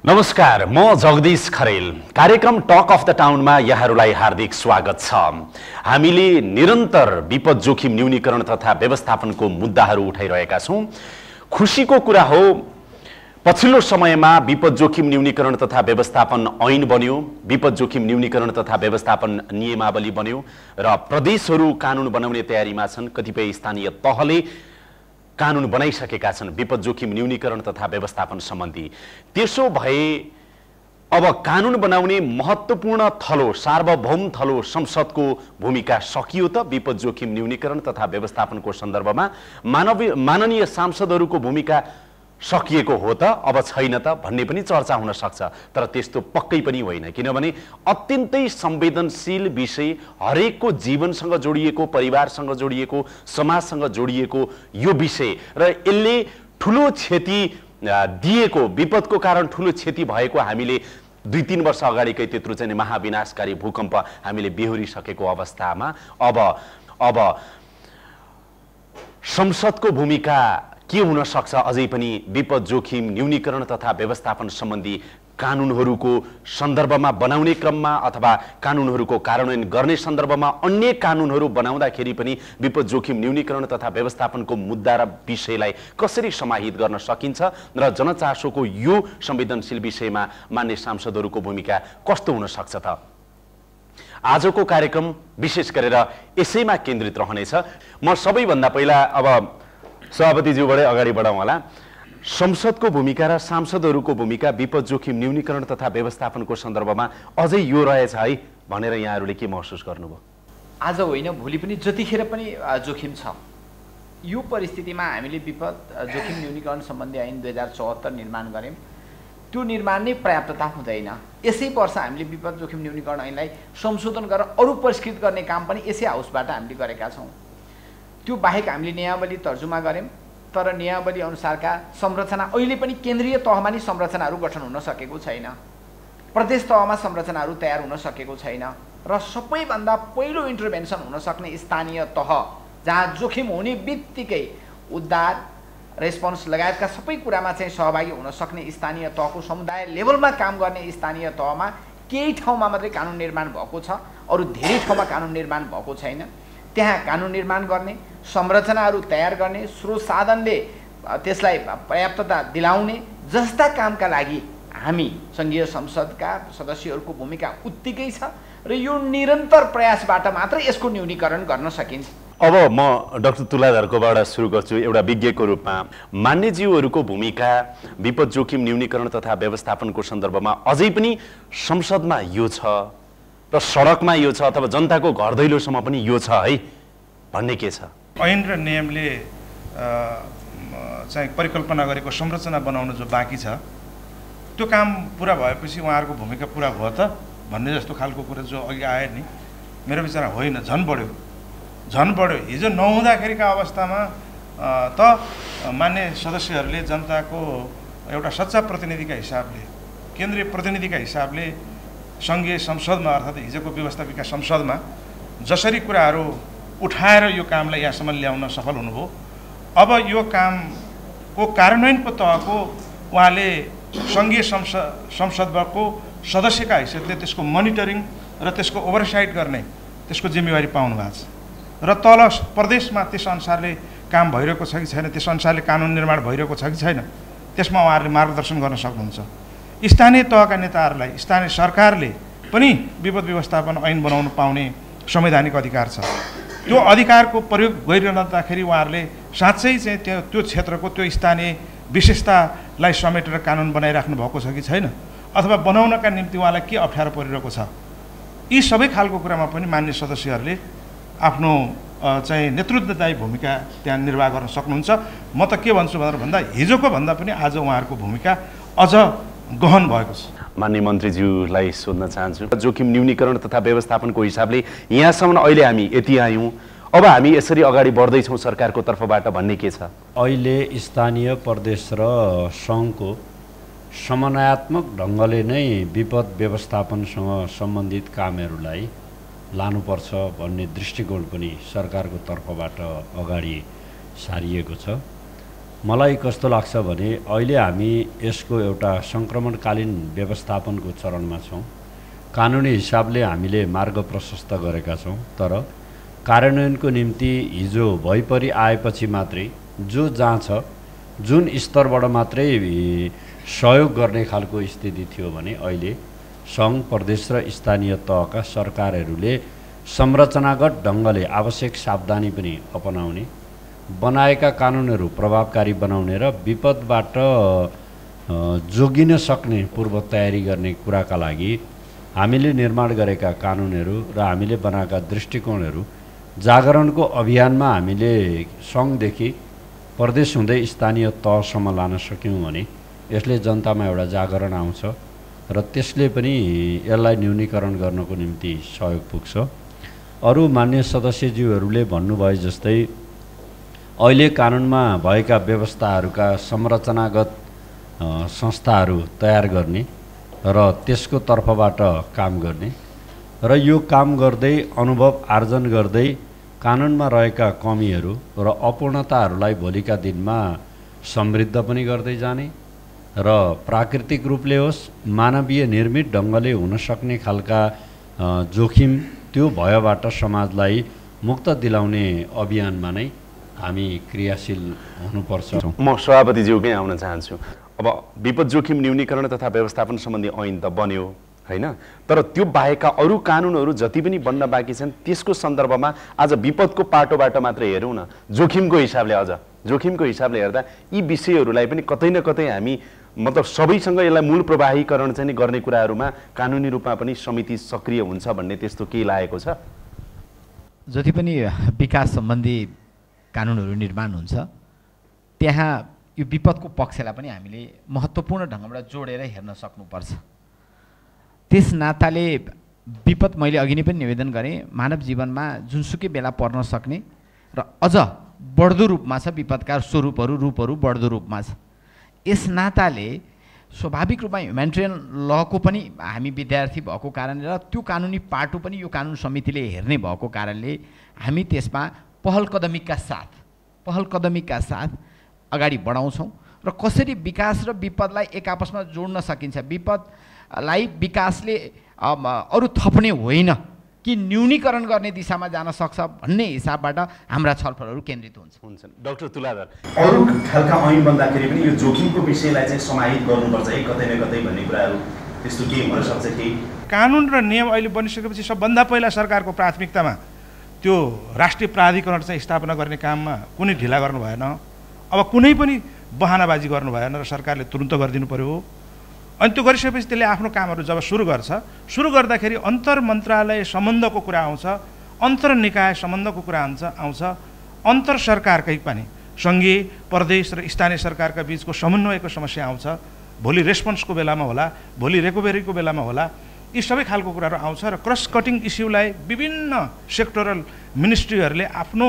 नमस्कार, म जगदीश खरेल। कार्यक्रम टक अफ द टाउनमा यहाँहरूलाई हार्दिक स्वागत छ। हामीले निरन्तर विपद जोखिम न्यूनीकरण तथा व्यवस्थापनको मुद्दाहरू उठाइरहेका छौं। खुशीको कुरा हो, पछिल्लो समयमा विपद जोखिम न्यूनीकरण तथा व्यवस्थापन ऐन बन्यो, विपद जोखिम न्यूनीकरण तथा व्यवस्थापन नियमावली बन्यो र प्रदेशहरू कानुन बनाउने तयारीमा छन्। कतिपय स्थानीय तहले कानुन बनाइसकेका छन् विपद जोखिम न्यूनीकरण तथा व्यवस्थापन सम्बन्धी। त्यसो भए अब कानुन बनाउने महत्त्वपूर्ण थलो, सार्वभौम थलो संसदको भूमिका सकियो त विपद जोखिम न्यूनीकरण तथा व्यवस्थापनको सन्दर्भमा? माननीय सांसदहरूको भूमिका सकिएको हो त, अब छैन त भन्ने पनि चर्चा हुन सक्छ। तर त्यस्तो पक्कै पनि होइन, किनभने अत्यन्तै संवेदनशील विषय, हरेकको जीवनसँग जोडिएको, परिवारसँग जोडिएको, समाजसँग जोडिएको यो विषय र यसले ठुलो क्षति दिएको, विपदको कारण ठुलो क्षति भएको हामीले 2-3 वर्ष अगाडिकै त्यत्रो चाहिँ महाविनाशकारी भूकम्प हामीले बेहोरिसकेको अवस्थामा अब संसदको भूमिका के हुन सक्छ? अझै पनि विपद जोखिम न्यूनीकरण तथा व्यवस्थापन सम्बन्धी कानुनहरूको सन्दर्भमा बनाउने क्रममा अथवा कानुनहरूको कार्यान्वयन गर्ने सन्दर्भमा अन्य कानुनहरू बनाउँदाखेरि पनि विपद जोखिम न्यूनीकरण तथा व्यवस्थापनको मुद्दा र विषयलाई कसरी समाहित गर्न सकिन्छ र जनचासोको यो संवेदनशील विषयमा मान्य सांसदहरूको भूमिका कस्तो हुन सक्छ त? आजको कार्यक्रम विशेष गरेर यसैमा केन्द्रित रहनेछ। म सबैभन्दा पहिला अब सभापतिज्यूबाटै अगाडि बढाउँ होला। संसदको भूमिका र सांसदहरूको भूमिका विपद जोखिम न्यूनीकरण तथा व्यवस्थापनको सन्दर्भमा अझै यो रहेछ है भनेर यहाँहरूले के महसुस गर्नुभयो? आज होइन, भोलि पनि जतिखेर पनि जोखिम छ। यो परिस्थितिमा हामीले विपद जोखिम न्यूनीकरण सम्बन्धी ऐन 2074 निर्माण गऱ्यौँ। त्यो निर्माण नै पर्याप्तता हुँदैन। यसै वर्ष हामीले विपद जोखिम न्यूनीकरण ऐनलाई संशोधन गरेर अरू परिष्कृत गर्ने काम पनि यसै हाउसबाट हामीले गरेका छौँ। त्यो बाहेक हामीले नियमावली तर्जुमा गऱ्यौँ, तर नियमावली अनुसारका संरचना अहिले पनि केन्द्रीय तहमा नै संरचनाहरू गठन हुन सकेको छैन, प्रदेश तहमा संरचनाहरू तयार हुन सकेको छैन र सबैभन्दा पहिलो इन्टरभेन्सन हुन सक्ने स्थानीय तह, जहाँ जोखिम हुने बित्तिकै उद्धार, रेस्पोन्स लगायतका सबै कुरामा चाहिँ सहभागी हुन सक्ने स्थानीय तहको समुदाय लेभलमा काम गर्ने स्थानीय तहमा केही ठाउँमा मात्रै कानुन निर्माण भएको छ, अरू धेरै ठाउँमा कानुन निर्माण भएको छैन। त्यहाँ कानुन निर्माण गर्ने, संरचनाहरू तयार गर्ने, स्रोत साधनले त्यसलाई पर्याप्तता दिलाउने जस्ता कामका लागि हामी सङ्घीय संसदका सदस्यहरूको भूमिका उत्तिकै छ र यो निरन्तर प्रयासबाट मात्र यसको न्यूनीकरण गर्न सकिन्छ। अब म डाक्टर तुलाधरकोबाट सुरु गर्छु। एउटा विज्ञको रूपमा मान्यज्यूहरूको भूमिका विपद जोखिम न्यूनीकरण तथा व्यवस्थापनको सन्दर्भमा अझै पनि संसदमा यो छ र सडकमा यो छ अथवा जनताको घर दैलोसम्म पनि यो छ है भन्ने के छ? ऐन र नियमले चाहिँ परिकल्पना गरेको संरचना बनाउनु जो बाँकी छ, त्यो काम पुरा भएपछि उहाँहरूको भूमिका पुरा भयो त भन्ने जस्तो खालको कुरा जो अघि आयो नि, मेरो विचारमा होइन, झन् बढ्यो। हिजो नहुँदाखेरिका अवस्थामा त मान्य सदस्यहरूले जनताको एउटा सच्चा प्रतिनिधिका हिसाबले, केन्द्रीय प्रतिनिधिका हिसाबले सङ्घीय संसदमा अर्थात् हिजोको व्यवस्थापिका संसदमा जसरी कुराहरू उठाएर यो कामलाई यहाँसम्म ल्याउन सफल हुनुभयो, अब यो कामको कार्यान्वयनको तहको उहाँले सङ्घीय संसदको सदस्यका हैसियतले त्यसको मोनिटरिङ र त्यसको ओभरसाइट गर्ने त्यसको जिम्मेवारी पाउनु भएको छ र तल प्रदेशमा त्यस अनुसारले काम भइरहेको छ कि छैन, त्यस अनुसारले कानुन निर्माण भइरहेको छ कि छैन, त्यसमा उहाँहरूले मार्गदर्शन गर्न सक्नुहुन्छ। स्थानीय तहका नेताहरूलाई स्थानीय सरकारले पनि विपद व्यवस्थापन ऐन बनाउनु पाउने संवैधानिक अधिकार छ। त्यो अधिकारको प्रयोग गरिरहँदाखेरि उहाँहरूले साँच्चै चाहिँ त्यो क्षेत्रको त्यो स्थानीय विशेषतालाई समेटेर कानुन बनाइराख्नु भएको छ कि छैन, अथवा बनाउनका निम्ति उहाँलाई के अप्ठ्यारो परिरहेको छ, यी सबै खालको कुरामा पनि मान्य सदस्यहरूले आफ्नो चाहिँ नेतृत्वदायी भूमिका त्यहाँ निर्वाह गर्न सक्नुहुन्छ। म त के भन्छु भनेर भन्दा हिजोको भन्दा पनि आज उहाँहरूको भूमिका अझ गहन भएको छ। माननीय मन्त्रीज्यूलाई सोध्न चाहन्छु, जोखिम न्यूनीकरण तथा व्यवस्थापनको हिसाबले यहाँसम्म अहिले हामी यति आयौँ, अब हामी यसरी अगाडि बढ्दैछौँ सरकारको तर्फबाट भन्ने के छ? अहिले स्थानीय, प्रदेश र सङ्घको समन्वयात्मक ढङ्गले नै विपद व्यवस्थापनसँग सम्बन्धित कामहरूलाई लानुपर्छ भन्ने दृष्टिकोण पनि सरकारको तर्फबाट अगाडि सारिएको छ। मलाई कस्तो लाग्छ भने अहिले हामी यसको एउटा सङ्क्रमणकालीन व्यवस्थापनको चरणमा छौँ। कानुनी हिसाबले हामीले मार्ग प्रशस्त गरेका छौँ, तर कार्यान्वयनको निम्ति हिजो भइपरि आएपछि मात्रै जो जहाँ छ जुन स्तरबाट मात्रै सहयोग गर्ने खालको स्थिति थियो भने अहिले सङ्घ, प्रदेश र स्थानीय तहका सरकारहरूले संरचनागत ढङ्गले आवश्यक सावधानी पनि अपनाउने, बनाएका कानुनहरू प्रभावकारी बनाउने र विपदबाट जोगिन सक्ने पूर्व तयारी गर्ने कुराका लागि हामीले निर्माण गरेका कानुनहरू र हामीले बनाएका दृष्टिकोणहरू जागरणको अभियानमा हामीले सङ्घदेखि प्रदेश हुँदै स्थानीय तहसम्म लान सक्यौँ भने यसले जनतामा एउटा जागरण आउँछ र त्यसले पनि यसलाई न्यूनीकरण गर्नको निम्ति सहयोग पुग्छ। अरू मान्य सदस्यज्यूहरूले भन्नुभए जस्तै अहिले कानुनमा भएका व्यवस्थाहरूका संरचनागत संस्थाहरू तयार गर्ने र त्यसको तर्फबाट काम गर्ने र यो काम गर्दै अनुभव आर्जन गर्दै कानुनमा रहेका कमीहरू र अपूर्णताहरूलाई भोलिका दिनमा समृद्ध पनि गर्दै जाने र प्राकृतिक रूपले होस् मानवीय निर्मित ढङ्गले हुन सक्ने खालका जोखिम त्यो भयबाट समाजलाई मुक्त दिलाउने अभियानमा नै हामी क्रियाशील हुनुपर्छ। म सभापतिज्यूकै आउन चाहन्छु। अब विपद जोखिम न्यूनीकरण तथा व्यवस्थापन सम्बन्धी ऐन त बन्यो हैन, तर त्यो बाहेकका अरू कानुनहरू जति पनि बन्न बाँकी छन् त्यसको सन्दर्भमा आज विपदको पाटोबाट मात्र हेरौँ न, जोखिमको हिसाबले हेर्दा यी विषयहरूलाई पनि कतै न कतै हामी मतलब सबैसँग यसलाई मूल प्रवाहीकरण चाहिँ गर्ने कुराहरूमा कानुनी रूपमा पनि समिति सक्रिय हुन्छ भन्ने त्यस्तो केही लागेको छ? जति पनि विकास सम्बन्धी कानुनहरू निर्माण हुन्छ त्यहाँ यो विपदको पक्षलाई पनि हामीले महत्त्वपूर्ण ढङ्गबाट जोडेर हेर्न सक्नुपर्छ। त्यस नाताले विपद मैले अघि नै पनि निवेदन गरेँ, मानव जीवनमा जुनसुकै बेला पर्न सक्ने र अझ बढ्दो रूपमा छ, विपदका रूपहरू बढ्दो रूपमा छ। यस नाताले स्वाभाविक रूपमा ह्युमेनिटेरियन लको पनि हामी विद्यार्थी भएको कारणले र त्यो कानुनी पाटो पनि यो कानुन समितिले हेर्ने भएको कारणले हामी त्यसमा पहल कदमीका साथ अगाडि बढाउँछौँ र कसरी विकास र विपदलाई एक आपसमा जोड्न सकिन्छ, विपदलाई विकासले अरू थप्ने होइन कि न्यूनीकरण गर्ने दिशामा जान सक्छ भन्ने हिसाबबाट हाम्रा छलफलहरू केन्द्रित हुन्छन्। डाक्टर तुलाधर, अरू खालका ऐन बन्दाखेरि पनि यो जोखिमको विषयलाई चाहिँ समाहित गर्नुपर्छ है कतै न कतै भन्ने कुराहरू त्यस्तो के हुन सक्छ कि? कानुन र नियम अहिले बनिसकेपछि सबभन्दा पहिला सरकारको प्राथमिकतामा त्यो राष्ट्रिय प्राधिकरण चाहिँ स्थापना गर्ने काममा कुनै ढिला गर्नु भएन। अब कुनै पनि बहानाबाजी गर्नु भएन र सरकारले तुरुन्त गरिदिनु पर्यो। अनि त्यो गरिसकेपछि त्यसले आफ्नो कामहरू जब सुरु गर्दाखेरि अन्तर मन्त्रालय सम्बन्धको कुरा आउँछ, अन्तर निकाय सम्बन्धको कुरा आउँछ, अन्तर सरकारकै पनि सङ्घीय, प्रदेश र स्थानीय सरकारका बिचको समन्वयको समस्या आउँछ। भोलि रेस्पोन्सको बेलामा होला, भोलि रिकभरीको बेलामा होला, यी सबै खालको कुराहरू आउँछ र क्रस कटिङ इस्युलाई विभिन्न सेक्टरल मिनिस्ट्रीहरूले आफ्नो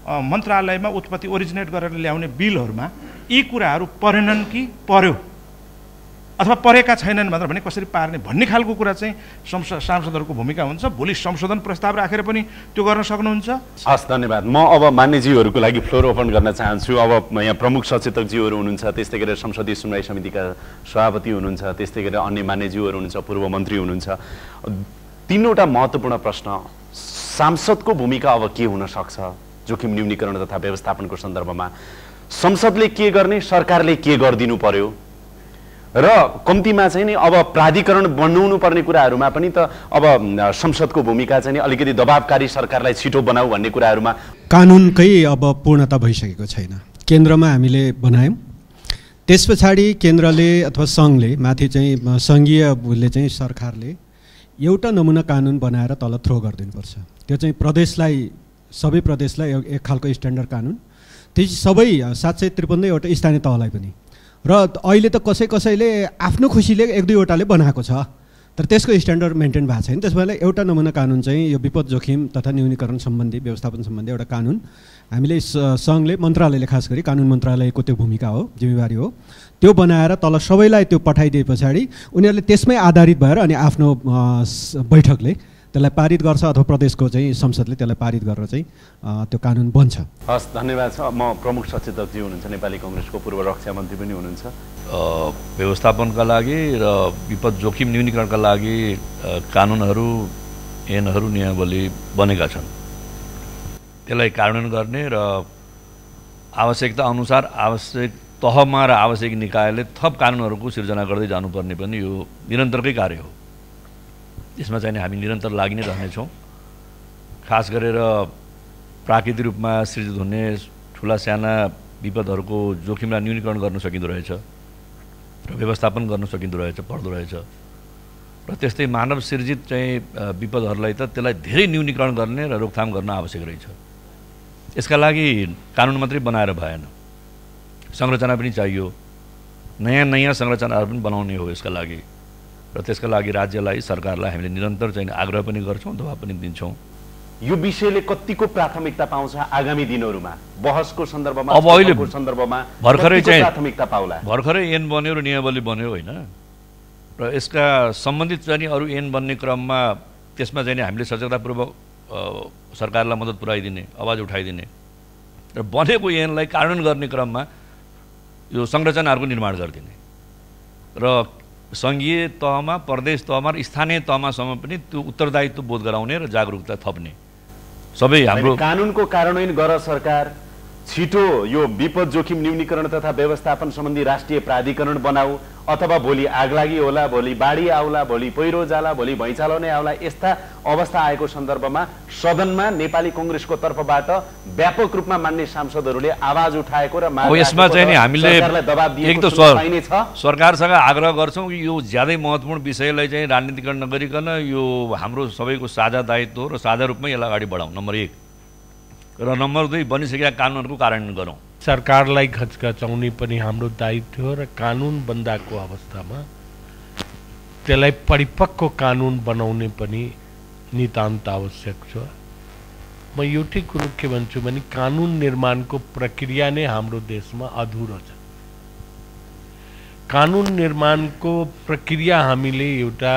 मन्त्रालयमा उत्पत्ति ओरिजिनेट गरेर ल्याउने बिलहरूमा यी कुराहरू परेनन् कि पर्यो अथवा परेका छैनन् मात्र भने कसरी पार्ने भन्ने खालको कुरा चाहिँ सांसदहरूको भूमिका हुन्छ। भोलि संशोधन प्रस्ताव राखेर पनि त्यो गर्न सक्नुहुन्छ। हस्, धन्यवाद। म अब मान्यज्यूहरूको लागि फ्लोर ओपन गर्न चाहन्छु। अब यहाँ प्रमुख सचेतकज्यूहरू हुनुहुन्छ, त्यस्तै गरेर संसदीय सुनवाई समितिका सभापति हुनुहुन्छ, त्यस्तै गरेर अन्य मान्यज्यूहरू हुनुहुन्छ, पूर्व मन्त्री हुनुहुन्छ। तीनवटा महत्त्वपूर्ण प्रश्न, सांसदको भूमिका अब के हुन सक्छ जोखिम न्यूनीकरण तथा व्यवस्थापनको सन्दर्भमा? संसदले के गर्ने, सरकारले के गरिदिनु पर्यो र कम्तीमा चाहिँ नि अब प्राधिकरण बनाउनु पर्ने कुराहरूमा पनि त अब संसदको भूमिका चाहिँ अलिकति दबावकारी सरकारलाई छिटो बनाऊ भन्ने कुराहरूमा कानुनकै अब पूर्णता भइसकेको छैन। केन्द्रमा हामीले बनायौँ, त्यस पछाडि केन्द्रले अथवा सङ्घले माथि चाहिँ सङ्घीयले चाहिँ सरकारले एउटा नमुना कानुन बनाएर तल थ्रो गरिदिनुपर्छ। त्यो चाहिँ प्रदेशलाई, सबै प्रदेशलाई एक खालको स्ट्यान्डर्ड कानुन, त्यो सबै 753 एउटा स्थानीय तहलाई पनि। र अहिले त कसैले आफ्नो खुसीले एक दुईवटाले बनाएको छ, तर त्यसको स्ट्यान्डर्ड मेन्टेन भएको छैन। त्यसमा एउटा नमुना कानुन चाहिँ यो विपद जोखिम तथा न्यूनीकरण सम्बन्धी, व्यवस्थापन सम्बन्धी एउटा कानुन हामीले सङ्घले, मन्त्रालयले खास गरी कानुन मन्त्रालयको त्यो भूमिका हो, जिम्मेवारी हो, त्यो बनाएर तल सबैलाई त्यो पठाइदिए पछाडि उनीहरूले त्यसमै आधारित भएर अनि आफ्नो बैठकले त्यसलाई पारित गर्छ अथवा प्रदेशको चाहिँ संसदले त्यसलाई पारित गरेर चाहिँ त्यो कानुन बन्छ। हस्, धन्यवाद छ। म प्रमुख सचेतकजी हुनुहुन्छ, नेपाली कङ्ग्रेसको पूर्व रक्षा मन्त्री पनि हुनुहुन्छ। व्यवस्थापनका लागि र विपद जोखिम न्यूनीकरणका लागि कानुनहरू, ऐनहरू, नियमावली बनेका छन्। त्यसलाई कार्यान्वयन गर्ने र आवश्यकता अनुसार आवश्यक तहमा र आवश्यक निकायले थप कानुनहरूको सिर्जना गर्दै जानुपर्ने पनि यो निरन्तरकै कार्य हो। यसमा चाहिँ हामी निरन्तर लागि नै रहनेछौँ। खास गरेर प्राकृतिक रूपमा सृजित हुने ठुला साना विपदहरूको जोखिमलाई न्यूनीकरण गर्न सकिँदो रहेछ र व्यवस्थापन गर्न सकिँदो रहेछ, पर्दो रहेछ। र त्यस्तै मानव सृजित चाहिँ विपदहरूलाई त त्यसलाई धेरै न्यूनीकरण गर्ने र रोकथाम गर्न आवश्यक रहेछ। यसका लागि कानुन मात्रै बनाएर भएन, संरचना पनि चाहियो। नयाँ नयाँ संरचनाहरू पनि बनाउने हो यसका लागि। र त्यसका लागि राज्यलाई, सरकारलाई हामीले निरन्तर चाहिँ आग्रह पनि गर्छौँ, दबाब पनि दिन्छौँ। यो विषयले कतिको प्राथमिकता पाउँछ आगामी दिनहरूमा, बहसको सन्दर्भमा? अब अहिले सन्दर्भमा भर्खरै चाहिँ प्राथमिकता पाउला? भर्खरै ऐन बन्यो र नियमावली बन्यो होइन, र यसका सम्बन्धित चाहिँ अरू ऐन बन्ने क्रममा त्यसमा चाहिँ हामीले सचेततापूर्वक सरकारलाई मद्दत पुर्याइदिने, आवाज उठाइदिने र बनेको ऐनलाई कार्यान्वयन गर्ने क्रममा यो संरचनाहरूको निर्माण गरिदिने र सङ्घीय तहमा, प्रदेश तहमा र स्थानीय तहमासम्म पनि त्यो उत्तरदायित्व बोध गराउने र जागरुकता थप्ने सबै हाम्रो कानुनको कार्यान्वयन गर सरकार। छिटो यो विपद जोखिम न्यूनीकरण तथा व्यवस्थापन सम्बन्धी राष्ट्रिय प्राधिकरण बनाऊ, अथवा भोलि आगलागी होला, भोलि बाढी आउला, भोलि पहिरो जाला, भोलि भैँचालो नै आउला, यस्ता अवस्था आएको सन्दर्भमा सदनमा नेपाली कङ्ग्रेसको तर्फबाट व्यापक रूपमा मान्ने सांसदहरूले आवाज उठाएको र यसमा चाहिँ नि हामीले एक त पाइनेछ। सरकारसँग आग्रह गर्छौँ कि यो ज्यादै महत्त्वपूर्ण विषयलाई चाहिँ राजनीतिकरण नगरिकन यो हाम्रो सबैको साझा दायित्व हो र साझा रूपमै यसलाई अगाडि बढाउँ, नम्बर 1। र नम्बर 2, बनिसकेका कानुनहरूको कार्यान्वयन गरौँ। सरकारलाई घचघचाउने पनि हाम्रो दायित्व हो र कानुन बन्दाको अवस्थामा त्यसलाई परिपक्व कानुन बनाउने पनि नितान्त आवश्यक छ। म एउटै कुरो के भन्छु भने कानुन निर्माणको प्रक्रिया नै हाम्रो देशमा अधुरो छ। कानुन निर्माणको प्रक्रिया हामीले एउटा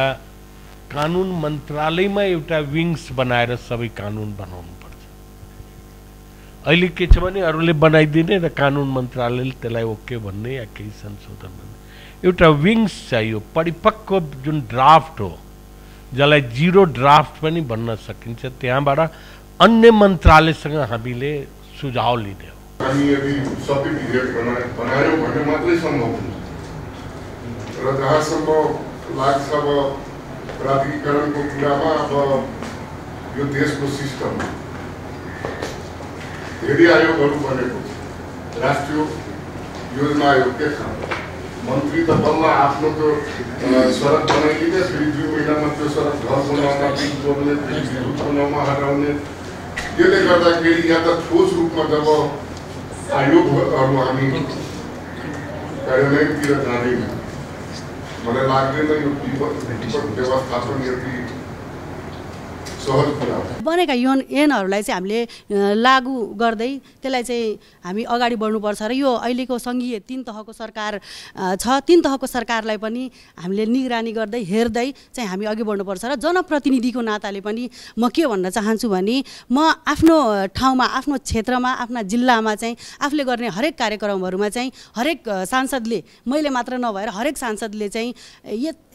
कानुन मन्त्रालयमा एउटा विङ्स बनाएर सबै कानुन बनाउनु पर्छ। अहिले के छ भने अरूले बनाइदिने र कानुन मन्त्रालयले त्यसलाई ओके भन्ने या केही संशोधन भन्ने, एउटा विङ्स चाहियो, परिपक्व जुन ड्राफ्ट हो जसलाई जिरो ड्राफ्ट पनि भन्न सकिन्छ, त्यहाँबाट अन्य मन्त्रालयसँग हामीले सुझाव लिने हो। हामी यदि सबै विधेयक बनायौँ भने मात्रै सम्भव हुन्छ र जहाँसम्म लाग्छ अब प्राधिकरणको कुरामा अब यो देशको सिस्टम धेरै आयोगहरू बनेको छ, राष्ट्रिय योजना आयोग के छ, मन्त्री त बल्ल आफ्नो त्यो सडक बनाइदिने, फेरि 2 महिनामा त्यो सडक घर बनाउन, बिल बोल्ने, विद्युत बनाउन हटाउने। त्यसले गर्दाखेरि या त ठोस रूपमा जब आयोगहरू हामी कार्यान्वयनतिर जाँदैनौँ, मलाई लाग्दैन यो विपद व्यवस्थापन यति बनेका ऐनहरूलाई चाहिँ हामीले लागू गर्दै त्यसलाई चाहिँ हामी अगाडि बढ्नुपर्छ र यो अहिलेको सङ्घीय 3 तहको सरकार छ, 3 तहको सरकारलाई पनि हामीले निगरानी गर्दै हेर्दै चाहिँ हामी अघि बढ्नुपर्छ। र जनप्रतिनिधिको नाताले पनि म के भन्न चाहन्छु भने म आफ्नो ठाउँमा, आफ्नो क्षेत्रमा, आफ्ना जिल्लामा चाहिँ आफूले गर्ने हरेक कार्यक्रमहरूमा चाहिँ हरेक सांसदले, मैले मात्र नभएर हरेक सांसदले चाहिँ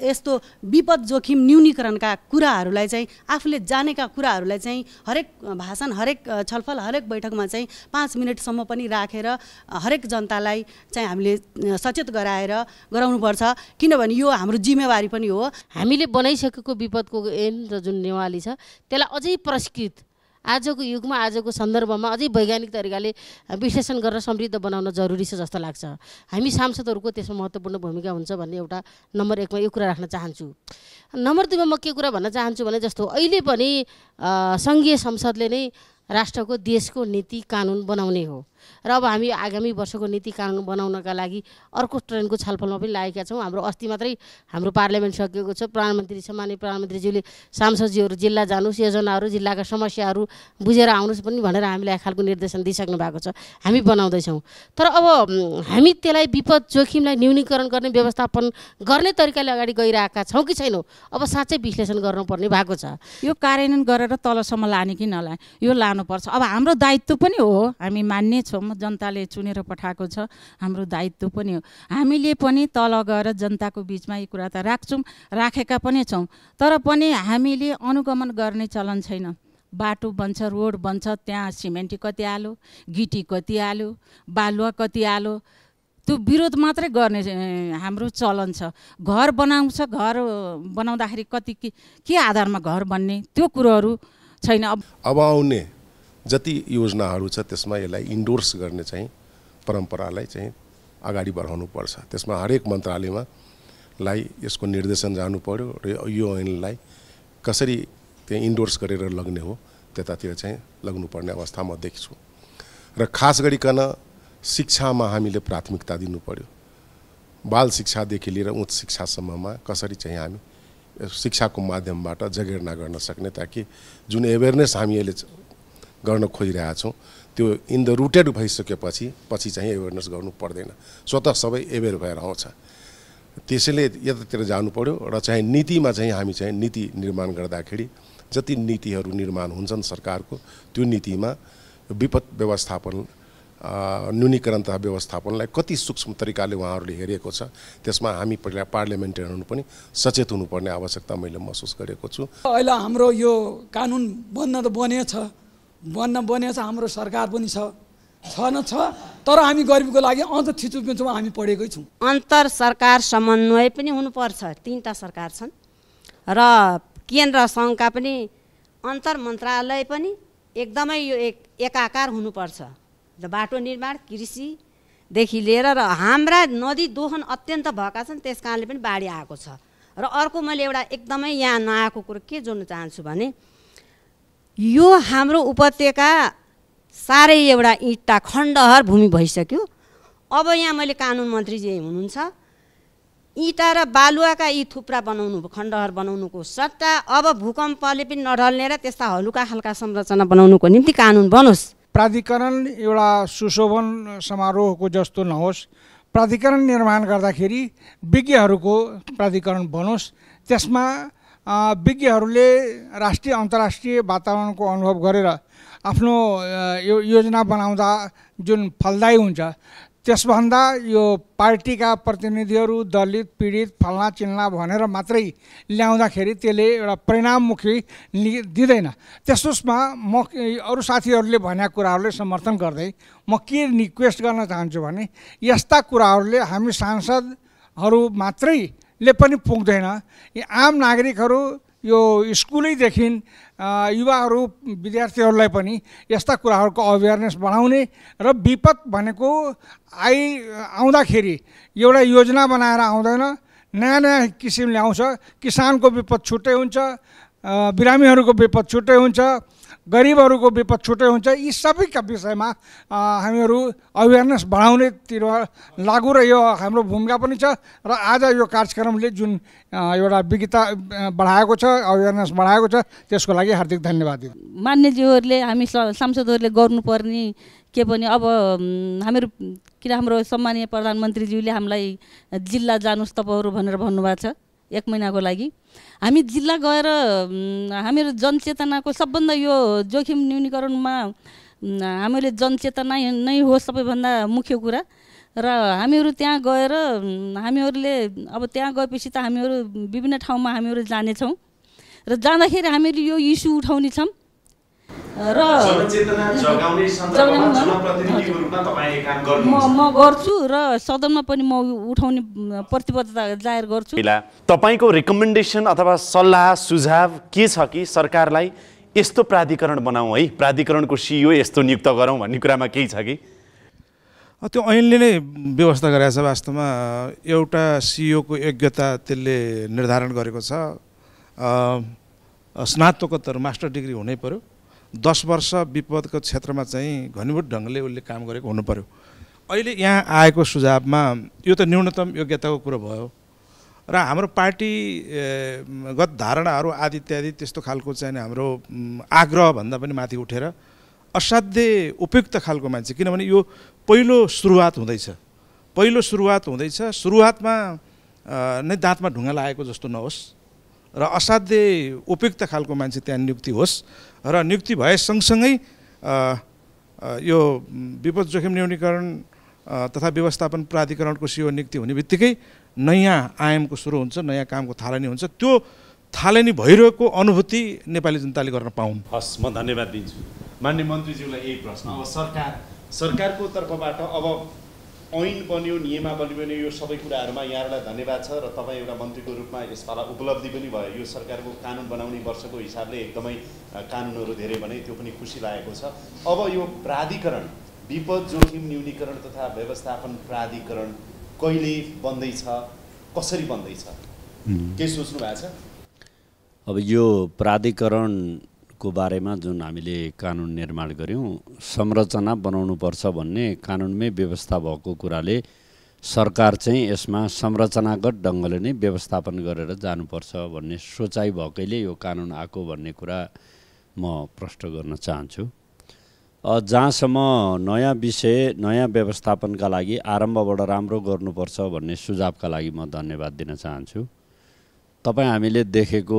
यस्तो विपद जोखिम न्यूनीकरणका कुराहरूलाई चाहिँ आफूले जानेका कुराहरूलाई चाहिँ हरेक भाषण, हरेक छलफल, हरेक बैठकमा चाहिँ 5 मिनटसम्म पनि राखेर हरेक जनतालाई चाहिँ हामीले सचेत गराउनुपर्छ, किनभने यो हाम्रो जिम्मेवारी पनि हो। हामीले बनाइसकेको विपदको ऐन र जुन नेवाली छ त्यसलाई अझै परिष्कृत, आजको युगमा, आजको सन्दर्भमा अझै वैज्ञानिक तरिकाले विश्लेषण गरेर समृद्ध बनाउन जरुरी छ जस्तो लाग्छ। हामी सांसदहरूको त्यसमा महत्त्वपूर्ण भूमिका हुन्छ भन्ने एउटा नम्बर 1मा यो कुरा राख्न चाहन्छु। नम्बर 2मा म के कुरा भन्न चाहन्छु भने जस्तो अहिले पनि सङ्घीय संसदले नै राष्ट्रको, देशको नीति कानुन बनाउने हो। र अब हामी आगामी वर्षको नीति कानुन बनाउनका लागि अर्को ट्रेनको छलफलमा पनि लागेका छौँ। हाम्रो अस्ति मात्रै हाम्रो पार्लियामेन्ट सकिएको छ। प्रधानमन्त्री सम्माननीय प्रधानमन्त्रीज्यूले सांसदज्यूहरू जिल्ला जानुहोस्, योजनाहरू जिल्लाका समस्याहरू बुझेर आउनुहोस् पनि भनेर हामीलाई एक खालको निर्देशन दिइसक्नु भएको छ। हामी बनाउँदैछौँ। तर अब हामी त्यसलाई विपद जोखिमलाई न्यूनीकरण गर्ने व्यवस्थापन गर्ने तरिकाले अगाडि गइरहेका छौँ कि छैनौँ, अब साँच्चै विश्लेषण गर्नुपर्ने भएको छ। यो कार्यान्वयन गरेर तलसम्म लाने कि नलाने यो लानुपर्छ। अब हाम्रो दायित्व पनि हो, हामी मान्ने छौँ, जनताले चुनेर पठाएको छ, हाम्रो दायित्व पनि हो। हामीले पनि तल गएर जनताको बिचमा यो कुरा त राखेका पनि छौँ। तर पनि हामीले अनुगमन गर्ने चलन छैन। बाटो बन्छ, रोड बन्छ, त्यहाँ सिमेन्ट कति हाल्यो, गिटी कति हाल्यो, बालुवा कति हाल्यो, त्यो विरोध मात्रै गर्ने हाम्रो चलन छ। घर बनाउँछ, घर बनाउँदाखेरि कति के आधारमा घर बन्ने त्यो कुरोहरू छैन। अब आउने जति योजनाहरू छ त्यसमा यसलाई इन्डोर्स गर्ने चाहिँ परम्परालाई चाहिँ अगाडि बढाउनुपर्छ। त्यसमा हरेक मन्त्रालयमा यसको निर्देशन जानु पर्यो र यो ऐनलाई कसरी त्यहाँ इन्डोर्स गरेर लग्ने हो त्यतातिर चाहिँ लग्नुपर्ने अवस्था म देख्छु। र खास गरिकन शिक्षामा हामीले प्राथमिकता दिनु पर्यो। बाल शिक्षादेखि लिएर उच्च शिक्षासम्ममा कसरी चाहिँ हामी शिक्षाको माध्यमबाट जगेर्ना गर्न सक्ने, ताकि जुन एवेरनेस हामी अहिले गर्न खोजिरहेका छौँ त्यो इन द रुटेड भइसकेपछि चाहिँ एवेरनेस गर्नु पर्दैन, स्वतः सबै एवेर भएर आउँछ। त्यसैले यतातिर जानु पर्यो। र चाहिँ नीतिमा चाहिँ हामी चाहिँ नीति निर्माण गर्दाखेरि जति नीतिहरू निर्माण हुन्छन् सरकारको, त्यो नीतिमा विपद व्यवस्थापन न्यूनीकरण तथा व्यवस्थापनलाई कति सूक्ष्म तरिकाले उहाँहरूले हेरेको छ, त्यसमा हामी पहिला पार्लियामेन्टेरियनहरू पनि सचेत हुनुपर्ने आवश्यकता मैले महसुस गरेको छु। अहिले हाम्रो यो कानुन बन्न त बनेछ, हाम्रो सरकार पनि छ न छ, तर हामी गरिबको लागि अझ थिचोमिचोमा हामी पढेकै छौँ। अन्तर सरकार समन्वय पनि हुनुपर्छ। 3टा सरकार छन् र केन्द्र सङ्घका पनि अन्तर मन्त्रालय पनि एकदमै यो एकाकार हुनुपर्छ। बाटो निर्माण, कृषिदेखि लिएर र हाम्रा नदी दोहन अत्यन्त भएका छन्, त्यस कारणले पनि बाढी आएको छ। र अर्को मैले एउटा एकदमै यहाँ नआएको कुरो के जोड्न चाहन्छु भने यो हाम्रो उपत्यका साह्रै एउटा इँटा खण्डहर भूमि भइसक्यो। अब यहाँ मैले कानुन मन्त्रीजी हुनुहुन्छ, इँटा र बालुवाका यी थुप्रा खण्डहर बनाउनुको सट्टा अब भूकम्पले पनि नढल्ने र त्यस्ता हलुका खालका संरचना बनाउनुको निम्ति कानुन बनोस्। प्राधिकरण एउटा सुशोभन समारोहको जस्तो नहोस्। प्राधिकरण निर्माण गर्दाखेरि विज्ञहरूको प्राधिकरण बनोस्। त्यसमा विज्ञहरूले राष्ट्रिय अन्तर्राष्ट्रिय वातावरणको अनुभव गरेर आफ्नो यो योजना बनाउँदा जुन फलदायी हुन्छ त्यसभन्दा यो पार्टीका प्रतिनिधिहरू दलित पीडित फल्ना चिल्ना भनेर मात्रै ल्याउँदाखेरि त्यसले एउटा परिणाममुखी दिँदैन। त्यसमा म अरू साथीहरूले भनेका कुराहरूले समर्थन गर्दै म के रिक्वेस्ट गर्न चाहन्छु भने यस्ता कुराहरूले हामी सांसदहरू मात्रैले पनि पुग्दैन। आम नागरिकहरू यो स्कुलैदेखि युवाहरू विद्यार्थीहरूलाई पनि यस्ता कुराहरूको अवेरनेस बढाउने र विपद भनेको आउँदाखेरि एउटा योजना बनाएर आउँदैन, नयाँ नयाँ किसिमले आउँछ। किसानको विपद छुट्टै हुन्छ, बिरामीहरूको विपद छुट्टै हुन्छ, गरिबहरूको विपद छुट्टै हुन्छ। यी सबैका विषयमा हामीहरू अवेरनेस बढाउनेतिर लागु र यो हाम्रो भूमिका पनि छ। र आज यो कार्यक्रमले जुन एउटा विज्ञता बढाएको छ, अवेरनेस बढाएको छ, त्यसको लागि हार्दिक धन्यवाद। मान्यज्यूहरूले हामी सांसदहरूले गर्नुपर्ने के पनि अब हामीहरू किन हाम्रो सम्मानीय प्रधानमन्त्रीज्यूले हामीलाई जिल्ला जानुहोस् तपाईँहरू भनेर भन्नुभएको छ 1 महिनाको लागि। हामी जिल्ला गएर हामीहरू जनचेतनाको सबभन्दा यो जोखिम न्यूनीकरणमा हामीले जनचेतना नै हो सबैभन्दा मुख्य कुरा। र हामीहरू त्यहाँ गएर हामीहरूले अब त्यहाँ गएपछि त हामीहरू विभिन्न ठाउँमा हामीहरू जानेछौँ र जाँदाखेरि हामीहरू यो इस्यु उठाउने छौँ र म गर्छु र सदनमा पनि म उठाउने प्रतिबद्धता जाहेर गर्छु। तपाईको रिकमेन्डेसन अथवा सल्लाह सुझाव के छ कि सरकारलाई यस्तो प्राधिकरण बनाऊ है, प्राधिकरणको सिइओ यस्तो नियुक्त गरौँ भन्ने कुरामा केही छ कि? त्यो ऐनले नै व्यवस्था गरेको छ। वास्तवमा एउटा सिइओको योग्यता त्यसले निर्धारण गरेको छ। स्नातकोत्तर मास्टर डिग्री हुनै पर्यो 10 वर्ष विपदको क्षेत्रमा चाहिँ घनीभूत ढङ्गले उसले काम गरेको हुनु पर्यो। अहिले यहाँ आएको सुझावमा यो त न्यूनतम योग्यताको कुरो भयो र हाम्रो पार्टीगत धारणाहरू आदि इत्यादि त्यस्तो खालको चाहिँ हाम्रो आग्रहभन्दा पनि माथि उठेर असाध्य उपयुक्त खालको मान्छे, किनभने यो पहिलो सुरुवात हुँदैछ, सुरुवातमा नै दाँतमा ढुङ्गा लागेको जस्तो नहोस् र असाध्य उपयुक्त खालको मान्छे त्यहाँ नियुक्ति होस् र नियुक्ति भए सँगसँगै यो विपद जोखिम न्यूनीकरण तथा व्यवस्थापन प्राधिकरणको सिओ नियुक्ति हुने बित्तिकै नयाँ आयामको सुरु हुन्छ, नयाँ कामको थालनी हुन्छ। त्यो थालनी भइरहेको अनुभूति नेपाली जनताले गर्न पाउन्। हस्, म धन्यवाद दिन्छु। माननीय मन्त्रीज्यूलाई यही प्रश्न, अब सरकारको तर्फबाट अब ऐन बन्यो, नियमावली बन्यो, यो सबै कुराहरूमा यहाँहरूलाई धन्यवाद छ र तपाईँ एउटा मन्त्रीको रूपमा यसपाला उपलब्धि पनि भयो। यो सरकारको कानुन बनाउने वर्षको हिसाबले एकदमै कानुनहरू धेरै भने त्यो पनि खुसी लागेको छ। अब यो प्राधिकरण, विपद जोखिम न्यूनीकरण तथा व्यवस्थापन प्राधिकरण कहिले बन्दैछ, कसरी बन्दैछ, के सोच्नु भएको छ? अब यो प्राधिकरणको बारेमा जुन हामीले कानुन निर्माण गऱ्यौँ, संरचना बनाउनुपर्छ भन्ने कानुनमै व्यवस्था भएको कुराले सरकार चाहिँ यसमा संरचनागत ढङ्गले नै व्यवस्थापन गरेर जानुपर्छ भन्ने सोचाइ भएकैले यो कानुन आएको भन्ने कुरा म प्रश्न गर्न चाहन्छु। जहाँसम्म नयाँ विषय, नयाँ व्यवस्थापनका लागि आरम्भबाट राम्रो गर्नुपर्छ भन्ने सुझावका लागि म धन्यवाद दिन चाहन्छु। तपाईँ हामीले देखेको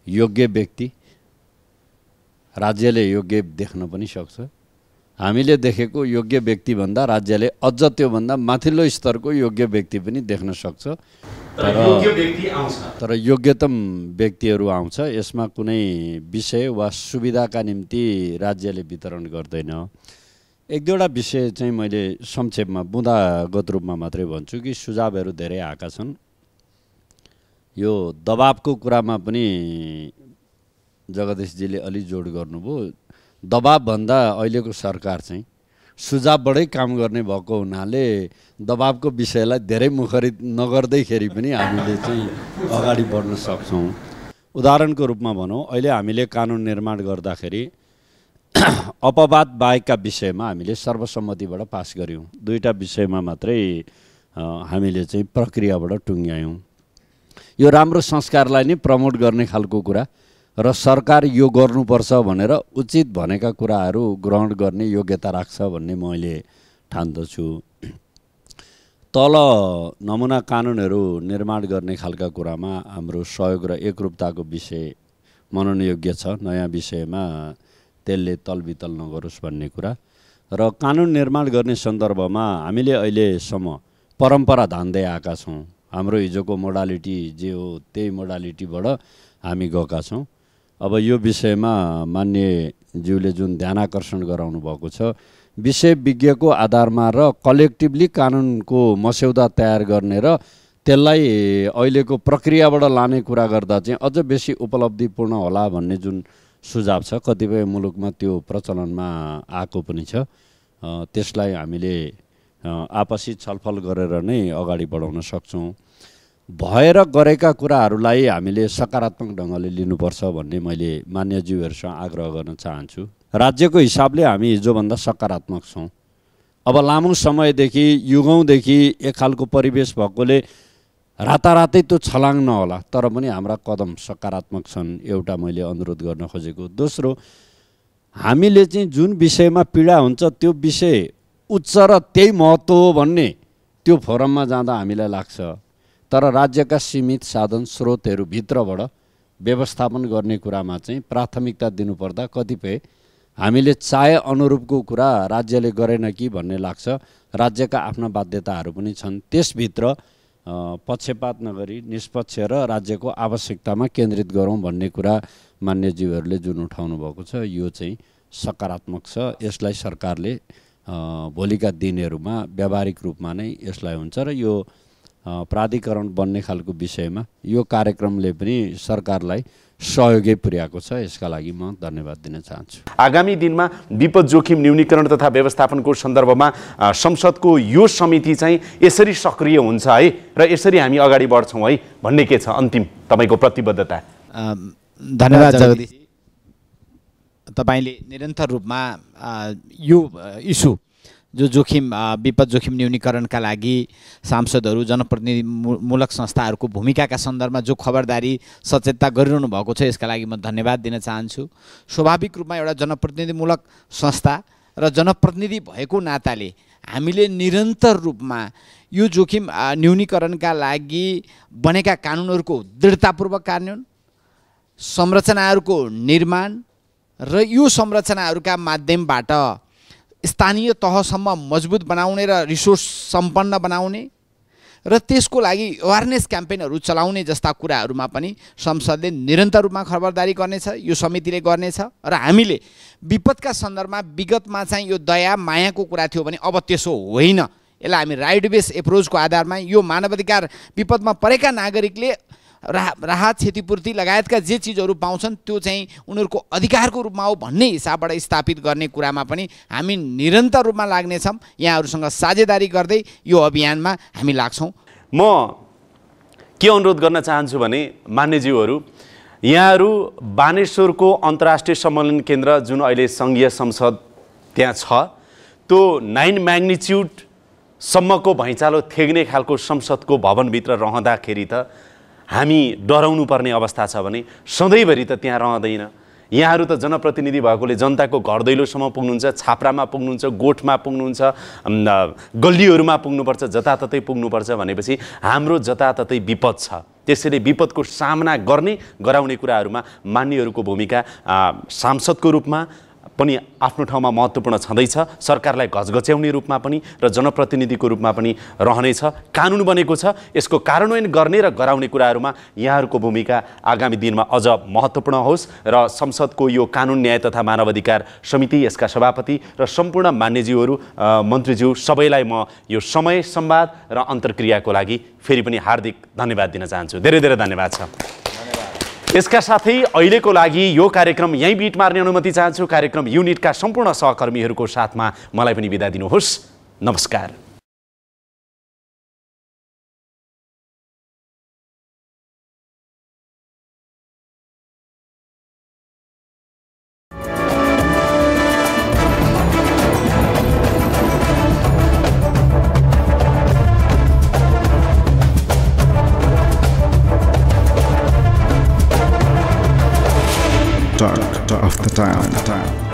योग्य व्यक्ति राज्यले योग्य देख्न पनि सक्छ, हामीले देखेको योग्य व्यक्तिभन्दा राज्यले अझ त्योभन्दा माथिल्लो स्तरको योग्य व्यक्ति पनि देख्न सक्छ। तर योग्यतम व्यक्तिहरू आउँछ। यसमा कुनै विषय वा सुविधाका निम्ति राज्यले वितरण गर्दैन। एक दुईवटा विषय चाहिँ मैले संक्षेपमा बुँदागत रूपमा मात्रै भन्छु कि सुझावहरू धेरै आएका छन्। यो दबाबको कुरामा पनि जगदीशजीले अलि जोड गर्नुभयो। दबाबभन्दा अहिलेको सरकार चाहिँ सुझावबाटै काम गर्ने भएको हुनाले दबाबको विषयलाई धेरै मुखरित नगर्दैखेरि पनि हामीले चाहिँ अगाडि बढ्न सक्छौँ। उदाहरणको रूपमा भनौँ, अहिले हामीले कानुन निर्माण गर्दाखेरि अपवाद बाहेकका विषयमा हामीले सर्वसम्मतिबाट पास गऱ्यौँ। दुईवटा विषयमा मात्रै हामीले चाहिँ प्रक्रियाबाट टुङ्ग्यायौँ। यो राम्रो संस्कारलाई नै प्रमोट गर्ने खालको कुरा र सरकार यो गर्नुपर्छ भनेर उचित भनेका कुराहरू ग्रहण गर्ने योग्यता राख्छ भन्ने मैले ठान्दछु। तल नमुना कानुनहरू निर्माण गर्ने खालका कुरामा हाम्रो सहयोग र एकरूपताको विषय मननयोग्य छ। नयाँ विषयमा त्यसले तलबितल नगरोस् भन्ने कुरा र कानुन निर्माण गर्ने सन्दर्भमा हामीले अहिलेसम्म परम्परा धान्दै आएका छौँ। हाम्रो हिजोको मोडालिटी जे हो त्यही मोडालिटीबाट हामी गएका छौँ। अब यो विषयमा मान्यज्यूले जुन ध्यान आकर्षण गराउनु भएको छ, विषय विज्ञको आधारमा र कलेक्टिभली कानुनको मस्यौदा तयार गर्ने र त्यसलाई अहिलेको प्रक्रियाबाट लाने कुरा गर्दा चाहिँ अझ बेसी उपलब्धिपूर्ण होला भन्ने जुन सुझाव छ, कतिपय मुलुकमा त्यो प्रचलनमा आएको पनि छ। त्यसलाई हामीले आपसी छलफल गरेर नै अगाडि बढाउन सक्छौँ। भएर गरेका कुराहरूलाई हामीले सकारात्मक ढङ्गले लिनुपर्छ भन्ने मैले मान्यज्यूहरूसँग आग्रह गर्न चाहन्छु। राज्यको हिसाबले हामी हिजोभन्दा सकारात्मक छौँ। अब लामो समयदेखि युगौँदेखि एक खालको परिवेश भएकोले रातारातै त्यो छलाङ नहोला, तर पनि हाम्रा कदम सकारात्मक छन्, एउटा मैले अनुरोध गर्न खोजेको। दोस्रो, हामीले चाहिँ जुन विषयमा पीडा हुन्छ त्यो विषय उच्च र त्यही महत्त्व हो भन्ने त्यो फोरममा जाँदा हामीलाई लाग्छ। तर राज्यका सीमित साधन स्रोतहरूभित्रबाट व्यवस्थापन गर्ने कुरामा चाहिँ प्राथमिकता दिनुपर्दा कतिपय हामीले चाहे अनुरूपको कुरा राज्यले गरेन कि भन्ने लाग्छ। राज्यका आफ्ना बाध्यताहरू पनि छन्। त्यसभित्र पक्षपात नगरी निष्पक्ष र राज्यको आवश्यकतामा केन्द्रित गरौँ भन्ने कुरा मान्यज्यूहरूले जुन उठाउनु भएको छ, यो चाहिँ सकारात्मक छ। यसलाई सरकारले भोलिका दिनहरूमा व्यावहारिक रूपमा नै यसलाई हुन्छ र यो प्राधिकरण बन्ने खालको विषयमा यो कार्यक्रमले पनि सरकारलाई सहयोगै पुर्याएको छ। यसका लागि म धन्यवाद दिन चाहन्छु। आगामी दिनमा विपद जोखिम न्यूनीकरण तथा व्यवस्थापनको सन्दर्भमा संसदको यो समिति चाहिँ यसरी सक्रिय हुन्छ है र यसरी हामी अगाडि बढ्छौँ है भन्ने के छ अन्तिम तपाईँको प्रतिबद्धता? धन्यवाद जगदीश। तपाईँले निरन्तर रूपमा यो इस्यु जो जोखिम विपद जोखिम न्यूनीकरणका लागि सांसदहरू जनप्रतिनिधिमूलक संस्थाहरूको भूमिकाका सन्दर्भमा जो खबरदारी सचेतता गरिरहनु भएको छ यसका लागि म धन्यवाद दिन चाहन्छु। स्वाभाविक रूपमा एउटा जनप्रतिनिधिमूलक संस्था र जनप्रतिनिधि भएको नाताले हामीले निरन्तर रूपमा यो जोखिम न्यूनीकरणका लागि बनेका कानुनहरूको दृढतापूर्वक कार्यान्वयन, संरचनाहरूको निर्माण र यो संरचनाहरूका माध्यमबाट स्थानीय तहसम्म मजबुत बनाउने र रिसोर्स सम्पन्न बनाउने र त्यसको लागि अवेरनेस क्याम्पेनहरू चलाउने जस्ता कुराहरूमा पनि संसदले निरन्तर रूपमा खबरदारी गर्नेछ, यो समितिले गर्नेछ। र हामीले विपदका सन्दर्भमा विगतमा चाहिँ यो दया मायाको कुरा थियो भने अब त्यसो होइन, यसलाई हामी राइट बेस एप्रोचको आधारमा यो मानवाधिकार विपदमा परेका नागरिकले राहत क्षतिपूर्ति लगायतका जे चिजहरू पाउँछन् त्यो चाहिँ उनीहरूको अधिकारको रूपमा हो भन्ने हिसाबबाट स्थापित गर्ने कुरामा पनि हामी निरन्तर रूपमा लाग्नेछौँ। यहाँहरूसँग साझेदारी गर्दै यो अभियानमा हामी लाग्छौँ। म के अनुरोध गर्न चाहन्छु भने मान्यज्यूहरू, यहाँहरू बानेश्वरको अन्तर्राष्ट्रिय सम्मेलन केन्द्र जुन अहिले सङ्घीय संसद त्यहाँ छ, त्यो 9 म्याग्निच्युडसम्मको भैँचालो थेग्ने खालको संसदको भवनभित्र रहँदाखेरि त हामी डराउनु पर्ने अवस्था छ भने सधैँभरि त त्यहाँ रहँदैन। यहाँहरू त जनप्रतिनिधि भएकोले जनताको घर दैलोसम्म पुग्नुहुन्छ, छाप्रामा पुग्नुहुन्छ, गोठमा पुग्नुहुन्छ, गल्लीहरूमा पुग्नुपर्छ, जताततै पुग्नुपर्छ भनेपछि हाम्रो जताततै विपद छ। त्यसैले विपदको सामना गराउने कुराहरूमा मान्यहरूको भूमिका सांसदको रूपमा पनि आफ्नो ठाउँमा महत्त्वपूर्ण छँदैछ, सरकारलाई घचघच्याउने रूपमा पनि र जनप्रतिनिधिको रूपमा पनि रहनेछ। कानुन बनेको छ, यसको कार्यान्वयन गर्ने र गराउने कुराहरूमा यहाँहरूको भूमिका आगामी दिनमा अझ महत्त्वपूर्ण होस् र संसदको यो कानुन न्याय तथा मानवाधिकार समिति, यसका सभापति र सम्पूर्ण मान्यज्यूहरू, मन्त्रीज्यू सबैलाई म यो समय, संवाद र अन्तर्क्रियाको लागि फेरि पनि हार्दिक धन्यवाद दिन चाहन्छु। धेरै धेरै धन्यवाद छ। यसका साथै अहिलेको लागि यो कार्यक्रम यहीँ बिट मार्ने अनुमति चाहन्छु। कार्यक्रम युनिटका सम्पूर्ण सहकर्मीहरूको साथमा मलाई पनि बिदा दिनुहोस्। नमस्कार। Talk of the Town.